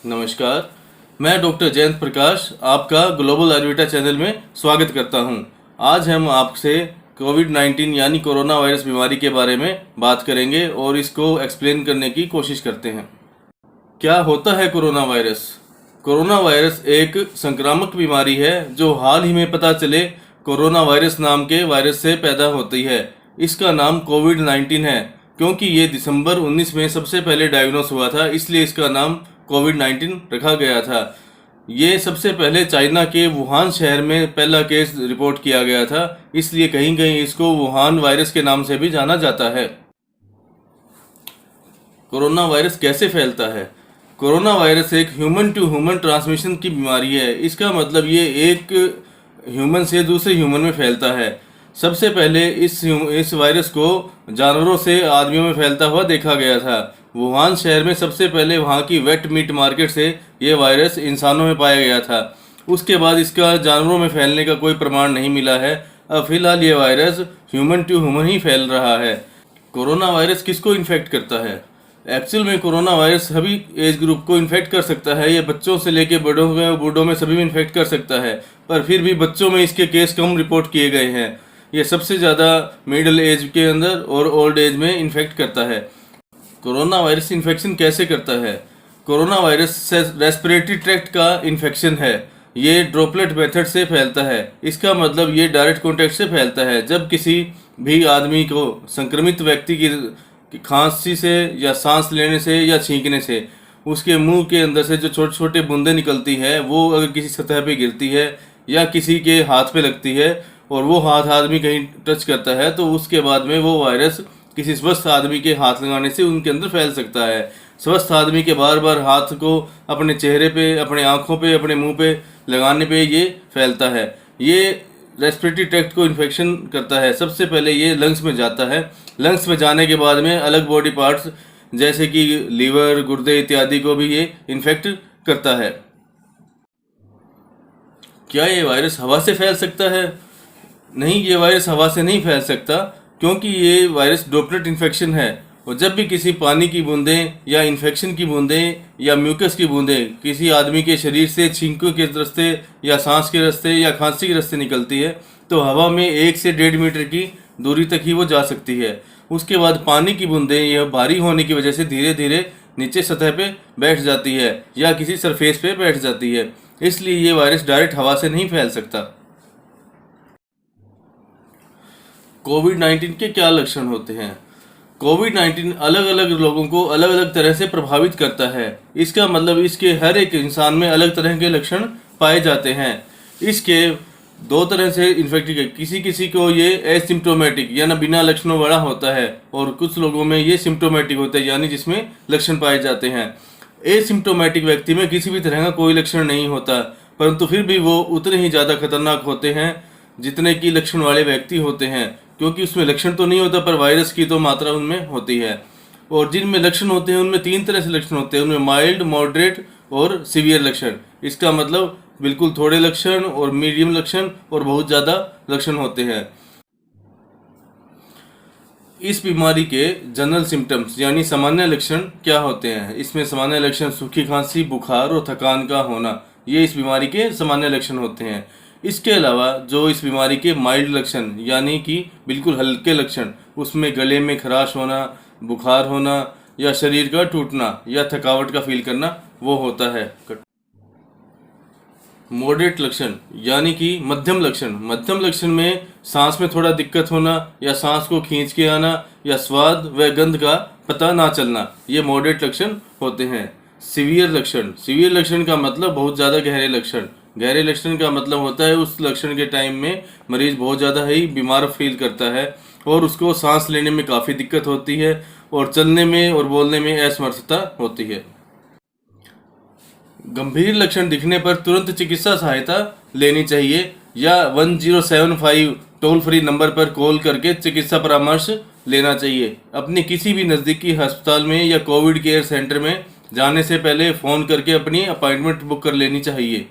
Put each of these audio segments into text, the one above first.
नमस्कार। मैं डॉक्टर जयंत प्रकाश आपका ग्लोबल आयुर्वेदा चैनल में स्वागत करता हूं। आज हम आपसे कोविड-19 यानी कोरोना वायरस बीमारी के बारे में बात करेंगे और इसको एक्सप्लेन करने की कोशिश करते हैं। क्या होता है कोरोना वायरस? कोरोना वायरस एक संक्रामक बीमारी है जो हाल ही में पता चले कोरोना वायरस नाम के वायरस से पैदा होती है। इसका नाम कोविड-19 है क्योंकि ये दिसंबर 19 में सबसे पहले डायग्नोस हुआ था, इसलिए इसका नाम कोविड-19 रखा गया था। ये सबसे पहले चाइना के वुहान शहर में पहला केस रिपोर्ट किया गया था, इसलिए कहीं कहीं इसको वुहान वायरस के नाम से भी जाना जाता है। कोरोना वायरस कैसे फैलता है? कोरोना वायरस एक ह्यूमन टू ह्यूमन ट्रांसमिशन की बीमारी है। इसका मतलब ये एक ह्यूमन से दूसरे ह्यूमन में फैलता है। सबसे पहले इस वायरस को जानवरों से आदमियों में फैलता हुआ देखा गया था। वुहान शहर में सबसे पहले वहाँ की वेट मीट मार्केट से ये वायरस इंसानों में पाया गया था। उसके बाद इसका जानवरों में फैलने का कोई प्रमाण नहीं मिला है। अब फिलहाल ये वायरस ह्यूमन टू ह्यूमन ही फैल रहा है। कोरोना वायरस किसको इन्फेक्ट करता है? एक्चुअल में कोरोना वायरस सभी एज ग्रुप को इन्फेक्ट कर सकता है। ये बच्चों से लेके बूढ़ों में सभी में इन्फेक्ट कर सकता है, पर फिर भी बच्चों में इसके केस कम रिपोर्ट किए गए हैं। ये सबसे ज़्यादा मिडिल एज के अंदर और ओल्ड एज में इन्फेक्ट करता है। कोरोना वायरस इन्फेक्शन कैसे करता है? कोरोना वायरस रेस्पिरेटरी ट्रैक्ट का इन्फेक्शन है। ये ड्रॉपलेट मेथड से फैलता है। इसका मतलब ये डायरेक्ट कॉन्टैक्ट से फैलता है। जब किसी भी आदमी को संक्रमित व्यक्ति की खांसी से या सांस लेने से या छींकने से उसके मुंह के अंदर से जो छोटे छोटे बूंदें निकलती है, वो अगर किसी सतह पे गिरती है या किसी के हाथ पे लगती है और वो हाथ आदमी कहीं टच करता है, तो उसके बाद में वो वायरस किसी स्वस्थ आदमी के हाथ लगाने से उनके अंदर फैल सकता है। स्वस्थ आदमी के बार बार हाथ को अपने चेहरे पे, अपने आँखों पे, अपने मुंह पे लगाने पे ये फैलता है। ये रेस्पिरेटरी ट्रैक्ट को इन्फेक्शन करता है। सबसे पहले ये लंग्स में जाता है। लंग्स में जाने के बाद में अलग बॉडी पार्ट्स जैसे कि लीवर, गुर्दे इत्यादि को भी ये इन्फेक्ट करता है। क्या ये वायरस हवा से फैल सकता है? नहीं, ये वायरस हवा से नहीं फैल सकता क्योंकि ये वायरस ड्रॉपलेट इन्फेक्शन है। और जब भी किसी पानी की बूंदें या इन्फेक्शन की बूंदें या म्यूकस की बूंदें किसी आदमी के शरीर से छींकों के रास्ते या सांस के रास्ते या खांसी के रास्ते निकलती है, तो हवा में 1 से 1.5 मीटर की दूरी तक ही वो जा सकती है। उसके बाद पानी की बूंदें यह भारी होने की वजह से धीरे धीरे नीचे सतह पे बैठ जाती है या किसी सरफेस पे बैठ जाती है। इसलिए ये वायरस डायरेक्ट हवा से नहीं फैल सकता। कोविड-19 के क्या लक्षण होते हैं? कोविड-19 अलग अलग लोगों को अलग अलग तरह से प्रभावित करता है। इसका मतलब इसके हर एक इंसान में अलग तरह के लक्षण पाए जाते हैं। इसके दो तरह से इन्फेक्ट किसी किसी को ये एसिम्प्टोमेटिक यानी बिना लक्षणों वाला होता है और कुछ लोगों में ये सिम्प्टोमेटिक होता है यानी जिसमें लक्षण पाए जाते हैं। एसिम्प्टोमेटिक व्यक्ति में किसी भी तरह का कोई लक्षण नहीं होता, परंतु फिर भी वो उतने ही ज़्यादा खतरनाक होते हैं जितने की लक्षण वाले व्यक्ति होते हैं, क्योंकि उसमें लक्षण तो नहीं होता पर वायरस की तो मात्रा उनमें होती है। और जिनमें लक्षण होते हैं उनमें 3 तरह से लक्षण होते हैं। उनमें माइल्ड, मॉडरेट और सीवियर लक्षण। इसका मतलब बिल्कुल थोड़े लक्षण और मीडियम लक्षण और बहुत ज़्यादा लक्षण होते हैं। इस बीमारी के जनरल सिम्टम्स यानी सामान्य लक्षण क्या होते हैं? इसमें सामान्य लक्षण सूखी खांसी, बुखार और थकान का होना, ये इस बीमारी के सामान्य लक्षण होते हैं। इसके अलावा जो इस बीमारी के माइल्ड लक्षण यानी कि बिल्कुल हल्के लक्षण, उसमें गले में खराश होना, बुखार होना या शरीर का टूटना या थकावट का फील करना, वो होता है। मॉडरेट लक्षण यानी कि मध्यम लक्षण में सांस में थोड़ा दिक्कत होना या सांस को खींच के आना या स्वाद व गंध का पता ना चलना, ये मॉडरेट लक्षण होते हैं। सीवियर लक्षण का मतलब बहुत ज़्यादा गहरे लक्षण का मतलब होता है उस लक्षण के टाइम में मरीज बहुत ज़्यादा ही बीमार फील करता है और उसको सांस लेने में काफ़ी दिक्कत होती है और चलने में और बोलने में असमर्थता होती है। गंभीर लक्षण दिखने पर तुरंत चिकित्सा सहायता लेनी चाहिए या 1075 टोल फ्री नंबर पर कॉल करके चिकित्सा परामर्श लेना चाहिए। अपनी किसी भी नज़दीकी अस्पताल में या कोविड केयर सेंटर में जाने से पहले फ़ोन करके अपनी अपॉइंटमेंट बुक कर लेनी चाहिए।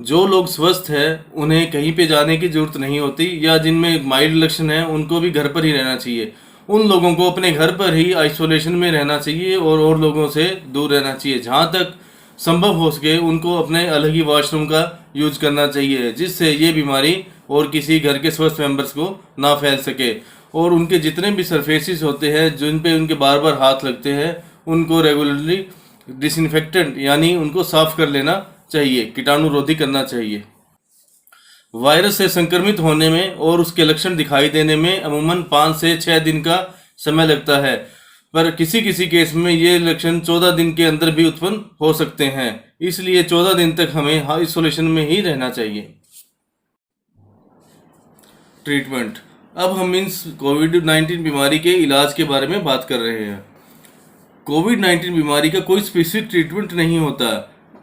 जो लोग स्वस्थ हैं उन्हें कहीं पे जाने की ज़रूरत नहीं होती या जिनमें माइल्ड लक्षण हैं उनको भी घर पर ही रहना चाहिए। उन लोगों को अपने घर पर ही आइसोलेशन में रहना चाहिए और लोगों से दूर रहना चाहिए। जहाँ तक संभव हो सके उनको अपने अलग ही वॉशरूम का यूज करना चाहिए, जिससे ये बीमारी और किसी घर के स्वस्थ मेंबर्स को ना फैल सके। और उनके जितने भी सरफेसेस होते हैं जिन पे उनके बार बार हाथ लगते हैं, उनको रेगुलरली डिसइंफेक्टेंट यानी उनको साफ कर लेना चाहिए, कीटाणुरोधी करना चाहिए। वायरस से संक्रमित होने में और उसके लक्षण दिखाई देने में अमूमन 5 से 6 दिन का समय लगता है, पर किसी किसी केस में ये लक्षण 14 दिन के अंदर भी उत्पन्न हो सकते हैं। इसलिए 14 दिन तक हमें आइसोलेशन में ही रहना चाहिए। ट्रीटमेंट। अब हम इस कोविड-19 बीमारी के इलाज के बारे में बात कर रहे हैं। कोविड-19 बीमारी का कोई स्पेसिफिक ट्रीटमेंट नहीं होता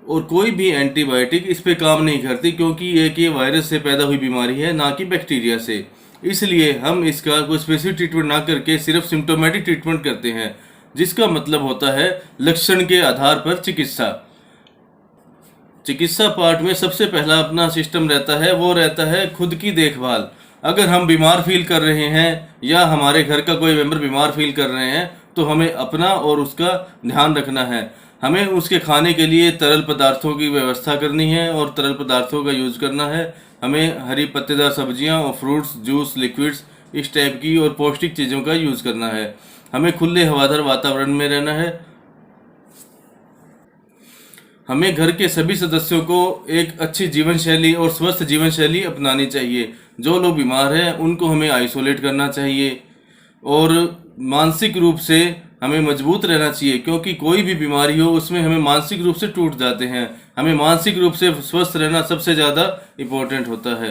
और कोई भी एंटीबायोटिक इस पे काम नहीं करती, क्योंकि ये वायरस से पैदा हुई बीमारी है, ना कि बैक्टीरिया से। इसलिए हम इसका कोई स्पेसिफिक ट्रीटमेंट ना करके सिर्फ सिम्टोमेटिक ट्रीटमेंट करते हैं, जिसका मतलब होता है लक्षण के आधार पर चिकित्सा। चिकित्सा पार्ट में सबसे पहला अपना सिस्टम रहता है, वो रहता है खुद की देखभाल। अगर हम बीमार फील कर रहे हैं या हमारे घर का कोई मेंबर बीमार फील कर रहे हैं, तो हमें अपना और उसका ध्यान रखना है। हमें उसके खाने के लिए तरल पदार्थों की व्यवस्था करनी है और तरल पदार्थों का यूज करना है। हमें हरी पत्तेदार सब्जियां और फ्रूट्स, जूस, लिक्विड्स इस टाइप की और पौष्टिक चीज़ों का यूज करना है। हमें खुले हवादार वातावरण में रहना है। हमें घर के सभी सदस्यों को एक अच्छी जीवन शैली और स्वस्थ जीवन शैली अपनानी चाहिए। जो लोग बीमार हैं उनको हमें आइसोलेट करना चाहिए और मानसिक रूप से हमें मजबूत रहना चाहिए, क्योंकि कोई भी बीमारी हो उसमें हमें मानसिक रूप से टूट जाते हैं। हमें मानसिक रूप से स्वस्थ रहना सबसे ज़्यादा इम्पोर्टेंट होता है।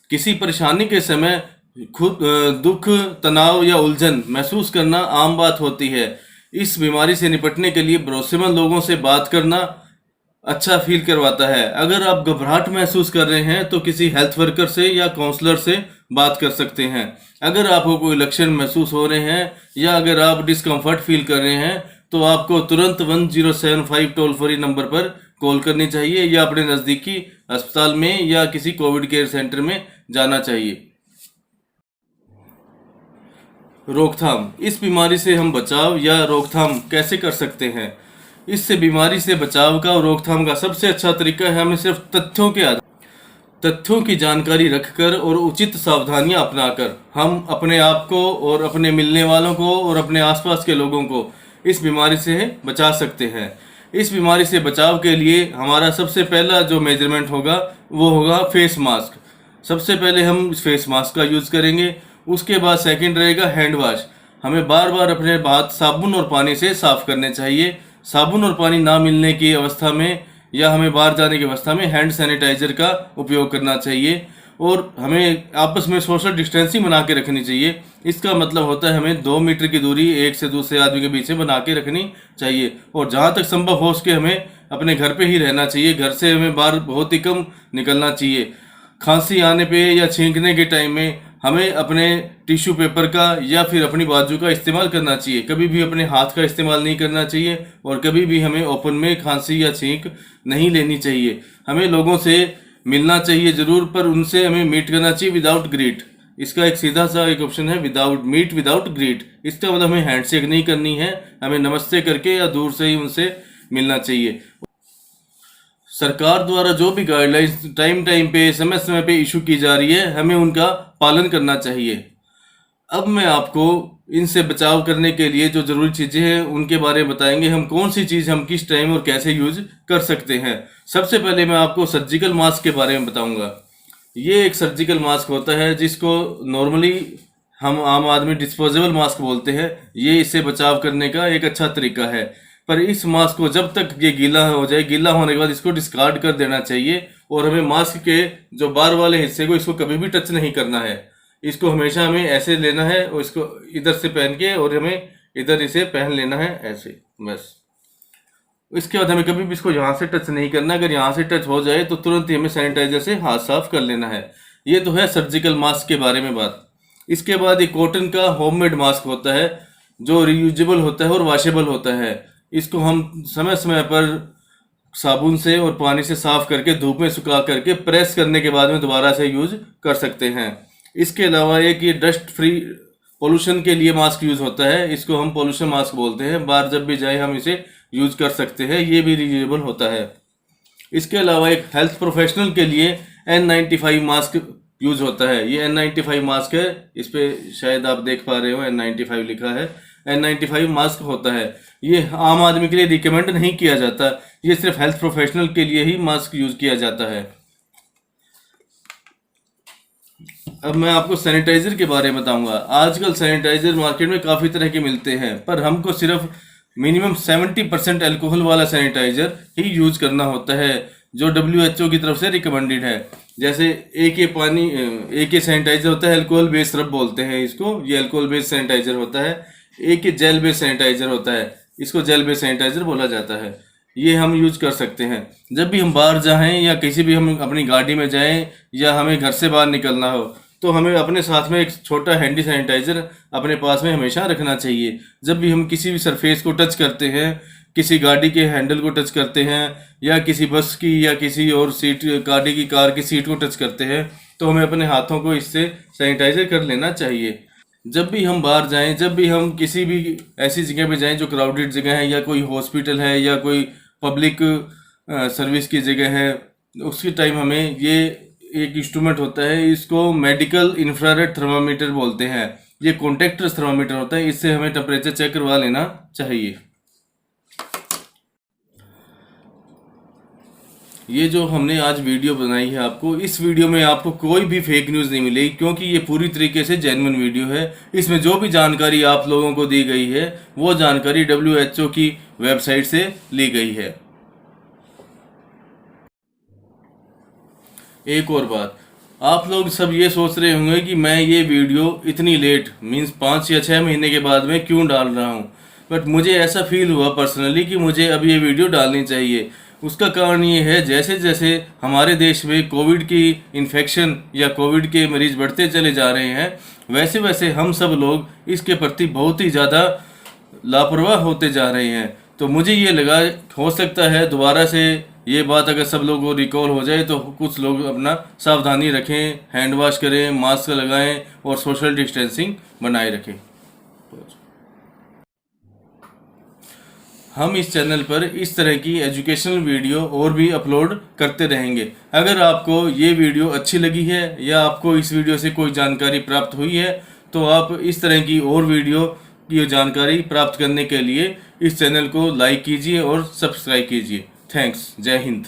किसी परेशानी के समय खुद दुख, तनाव या उलझन महसूस करना आम बात होती है। इस बीमारी से निपटने के लिए भरोसेमंद लोगों से बात करना अच्छा फील करवाता है। अगर आप घबराहट महसूस कर रहे हैं तो किसी हेल्थ वर्कर से या काउंसलर से बात कर सकते हैं। अगर आपको कोई लक्षण महसूस हो रहे हैं या अगर आप डिस्कम्फर्ट फील कर रहे हैं, तो आपको तुरंत 1075 टोल फ्री नंबर पर कॉल करनी चाहिए या अपने नज़दीकी अस्पताल में या किसी कोविड केयर सेंटर में जाना चाहिए। रोकथाम। इस बीमारी से हम बचाव या रोकथाम कैसे कर सकते हैं? इससे बीमारी से बचाव का और रोकथाम का सबसे अच्छा तरीका है हमें सिर्फ तथ्यों की जानकारी रखकर और उचित सावधानियां अपनाकर हम अपने आप को और अपने मिलने वालों को और अपने आसपास के लोगों को इस बीमारी से बचा सकते हैं। इस बीमारी से बचाव के लिए हमारा सबसे पहला जो मेजरमेंट होगा वो होगा फेस मास्क। सबसे पहले हम फेस मास्क का यूज़ करेंगे। उसके बाद सेकंड रहेगा हैंड वॉश। हमें बार बार अपने हाथ साबुन और पानी से साफ करने चाहिए। साबुन और पानी ना मिलने की अवस्था में या हमें बाहर जाने की अवस्था में हैंड सैनिटाइजर का उपयोग करना चाहिए और हमें आपस में सोशल डिस्टेंसिंग बना के रखनी चाहिए। इसका मतलब होता है हमें 2 मीटर की दूरी एक से दूसरे आदमी के बीच में बना के रखनी चाहिए और जहाँ तक संभव हो सके हमें अपने घर पे ही रहना चाहिए। घर से हमें बाहर बहुत ही कम निकलना चाहिए। खांसी आने पे या छींकने के टाइम में हमें अपने टिश्यू पेपर का या फिर अपनी बाजू का इस्तेमाल करना चाहिए। कभी भी अपने हाथ का इस्तेमाल नहीं करना चाहिए और कभी भी हमें ओपन में खांसी या छींक नहीं लेनी चाहिए। हमें लोगों से मिलना चाहिए ज़रूर, पर उनसे हमें मीट करना चाहिए विदाउट ग्रीट। इसका एक सीधा सा एक ऑप्शन है विदाउट ग्रीट। इसका मतलब हमें हैंडशेक नहीं करनी है, हमें नमस्ते करके या दूर से ही उनसे मिलना चाहिए। सरकार द्वारा जो भी गाइडलाइंस टाइम पे समय समय पे इशू की जा रही है, हमें उनका पालन करना चाहिए। अब मैं आपको इनसे बचाव करने के लिए जो ज़रूरी चीज़ें हैं उनके बारे में बताएंगे। हम कौन सी चीज़ हम किस टाइम और कैसे यूज कर सकते हैं। सबसे पहले मैं आपको सर्जिकल मास्क के बारे में बताऊंगा। ये एक सर्जिकल मास्क होता है जिसको नॉर्मली हम आम आदमी डिस्पोजेबल मास्क बोलते हैं। ये इससे बचाव करने का एक अच्छा तरीका है, पर इस मास्क को जब तक ये गीला हो जाए, गीला होने के बाद इसको डिस्कार्ड कर देना चाहिए और हमें मास्क के जो बाहर वाले हिस्से को इसको कभी भी टच नहीं करना है। इसको हमेशा हमें ऐसे लेना है और इसको इधर से पहन के और हमें इधर इसे पहन लेना है ऐसे, बस। इसके बाद हमें कभी भी इसको यहाँ से टच नहीं करना। अगर यहाँ से टच हो जाए तो तुरंत ही हमें सैनिटाइजर से हाथ साफ कर लेना है। ये तो है सर्जिकल मास्क के बारे में बात। इसके बाद एक कॉटन का होममेड मास्क होता है जो रियूजेबल होता है और वॉशेबल होता है। इसको हम समय समय पर साबुन से और पानी से साफ करके धूप में सुखा करके प्रेस करने के बाद में दोबारा से यूज कर सकते हैं। इसके अलावा एक ये डस्ट फ्री पोल्यूशन के लिए मास्क यूज होता है। इसको हम पोल्यूशन मास्क बोलते हैं। बाहर जब भी जाए हम इसे यूज कर सकते हैं, ये भी रीयूजेबल होता है। इसके अलावा एक हेल्थ प्रोफेशनल के लिए N95 मास्क यूज होता है। ये N95 मास्क है, इस पे शायद आप देख पा रहे हो N95 लिखा है। N95 मास्क होता है, ये आम आदमी के लिए रिकमेंड नहीं किया जाता, ये सिर्फ हेल्थ प्रोफेशनल के लिए ही मास्क यूज किया जाता है। अब मैं आपको सैनिटाइजर के बारे में बताऊंगा। आजकल सैनिटाइजर मार्केट में काफ़ी तरह के मिलते हैं, पर हमको सिर्फ मिनिमम 70% अल्कोहल वाला सैनिटाइजर ही यूज करना होता है, जो WHO की तरफ से रिकमेंडेड है। जैसे एक सैनिटाइजर होता है, अल्कोहल बेस्ड रब बोलते हैं इसको, ये अल्कोहल बेस्ड सैनिटाइजर होता है। एक जेल बेस्ड सैनिटाइजर होता है, इसको जेल बेस्ड सैनिटाइजर बोला जाता है। ये हम यूज कर सकते हैं जब भी हम बाहर जाएं या किसी भी हम अपनी गाड़ी में जाएं या हमें घर से बाहर निकलना हो, तो हमें अपने साथ में एक छोटा हैंडी सैनिटाइजर अपने पास में हमेशा रखना चाहिए। जब भी हम किसी भी सरफेस को टच करते हैं, किसी गाड़ी के हैंडल को टच करते हैं या किसी बस की या किसी और सीट गाड़ी की कार की सीट को टच करते हैं, तो हमें अपने हाथों को इससे सैनिटाइजर कर लेना चाहिए। जब भी हम बाहर जाएं, जब भी हम किसी भी ऐसी जगह पे जाएं जो क्राउडेड जगह है या कोई हॉस्पिटल है या कोई पब्लिक सर्विस की जगह है, उसके टाइम हमें ये एक इंस्ट्रूमेंट होता है, इसको मेडिकल इंफ्रारेड थर्मामीटर बोलते हैं। ये कॉन्टैक्ट थर्मामीटर होता है, इससे हमें टेम्परेचर चेक करवा लेना चाहिए। ये जो हमने आज वीडियो बनाई है आपको, इस वीडियो में आपको कोई भी फेक न्यूज़ नहीं मिलेगी, क्योंकि ये पूरी तरीके से जेन्युइन वीडियो है। इसमें जो भी जानकारी आप लोगों को दी गई है वो जानकारी WHO की वेबसाइट से ली गई है। एक और बात, आप लोग सब ये सोच रहे होंगे कि मैं ये वीडियो इतनी लेट मीन्स 5 या 6 महीने के बाद में क्यों डाल रहा हूँ, बट मुझे ऐसा फील हुआ पर्सनली कि मुझे अब ये वीडियो डालनी चाहिए। उसका कारण ये है, जैसे जैसे हमारे देश में कोविड की इन्फेक्शन या कोविड के मरीज बढ़ते चले जा रहे हैं, वैसे वैसे हम सब लोग इसके प्रति बहुत ही ज़्यादा लापरवाह होते जा रहे हैं। तो मुझे ये लगा हो सकता है दोबारा से ये बात अगर सब लोगों को रिकॉल हो जाए तो कुछ लोग अपना सावधानी रखें, हैंड वॉश करें, मास्क लगाएं और सोशल डिस्टेंसिंग बनाए रखें। हम इस चैनल पर इस तरह की एजुकेशनल वीडियो और भी अपलोड करते रहेंगे। अगर आपको ये वीडियो अच्छी लगी है या आपको इस वीडियो से कोई जानकारी प्राप्त हुई है, तो आप इस तरह की और वीडियो की जानकारी प्राप्त करने के लिए इस चैनल को लाइक कीजिए और सब्सक्राइब कीजिए। थैंक्स। जय हिंद।